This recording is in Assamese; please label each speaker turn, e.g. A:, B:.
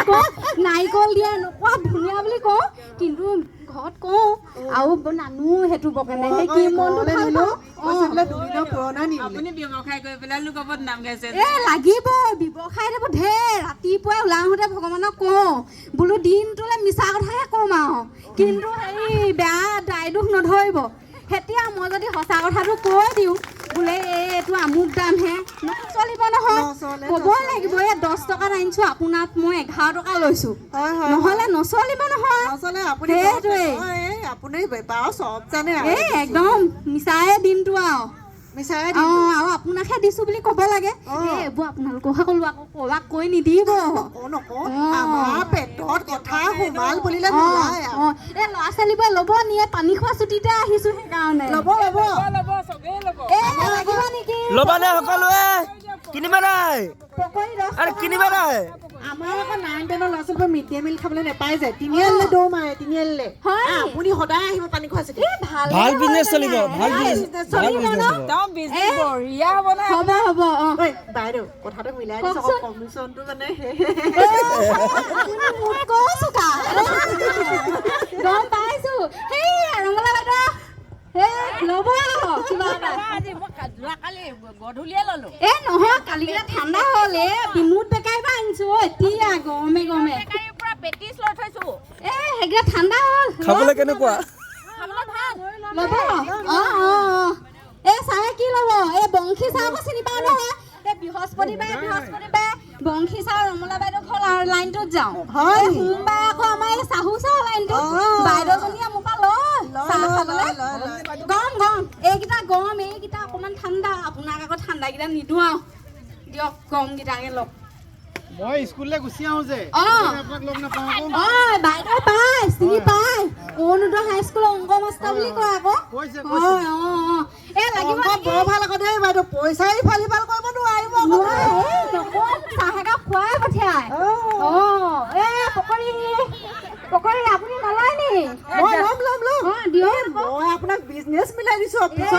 A: কওঁ নাৰিকল দিয়া এনেকুৱা ধুনীয়া বুলি কওঁ কিন্তু ঘৰত কওঁ আৰু নানো সেইটো বকেনে সেই কি মনটো ভাল লাগিব ব্যৱসায় দেব ঢেৰ ৰাতিপুৱাই ওলাই আহোঁতে ভগৱানক কওঁ বোলো দিনটোলৈ মিছা কথাহে কম আৰু কিন্তু হেৰি বেয়া দায় দোষ নধৰিব এতিয়া মই যদি সঁচা কথাটো কৈ দিওঁ বোলে এইটো আমুক দামহে নচলিব নহয় ক'বই লাগিব এই 10 টকাত আনিছোঁ আপোনাক মই 11 টকা লৈছোঁ নহ'লে নচলিব নহয় সেইটোৱে এই একদম মিছাই দিনটো আৰু আৰু আপোনাকহে দিছোঁ বুলি ক'ব লাগে এইবোৰ আপোনালোককহে ক'লো আকৌ ক'ৰবাক কৈ নিদিব এই ল'ৰা ছোৱালীবোৰে ল'ব নিয়ে পানী খোৱা ছুটিতে আহিছোঁ সেইকাৰণে লাগিব নেকি
B: ল'বা নে সকলোৱে কিনিবা নাই আৰে কিনিবা নাই
C: আমাৰ আকৌ 9-10 ল'ৰা ছোৱালীবোৰ মিড ডে মিল খাবলৈ নাপায় যে তিনিআলিলে দৌৰ মাৰে তিনিআলিলে আপুনি সদায় আহিব পানী খোৱা চিটি
B: ভাল বিজনেছ চলিব ভাল বিজনেছ
A: হ'ব
C: বাইদেউ কথাটো মিলাই দিছো কমিশ্যনটো মানে
A: গম পাইছোঁ সেই ৰঙালা বাইদেউ ল'ব কিবা নহয় কালি ঠাণ্ডা হ'ল বিনোদ বেকাৰীৰ পৰা আনিছোঁ এতিয়া গৰমে সেইকেইটা ঠাণ্ডা হ'ল
B: খাবলৈ কেনেকুৱা
A: ল'ব এই চাহে কি ল'ব এই বংশী চাহ আকৌ চিনি পাওঁ নহয় এই বৃহস্পতিবাৰে বংশী চাহ ৰমলা বাইদেউ ঘৰ লাইনটোত যাওঁ সোমবাৰে আকৌ আমাৰ এই চাহু চাহ লাইনটোত বাইদেউজনীয়ে মোৰ পৰা লয় চাহ খাবলৈ গৰম এইকেইটা গৰম এইকেইটা অকণমান ঠাণ্ডা আপোনাক আকৌ ঠাণ্ডাকেইটা নিদিওঁ আৰু দিয়ক গৰমকেইটাকে লওক
D: মই স্কুললৈ গুচি আহোঁ যে আপোনাক লগ নাপাওঁ
A: বাইদেউ পাই চিনি পাই অৰুণোদয় হাইস্কুলৰ অংক মাষ্টাৰ বুলি কয় আকৌ এই লাগিব
C: বৰ ভাল আকৌ দেই বাইদেউ পইচা ইফাল সিফাল কৰিব নোৱাৰিব
A: চাহ একাপ খুৱাই পঠিয়াই পকৰি আপুনি নলয় নি
C: মই ল'ম
A: দিয়ক
C: মই আপোনাক বিজনেছ মিলাই দিছো অফিচত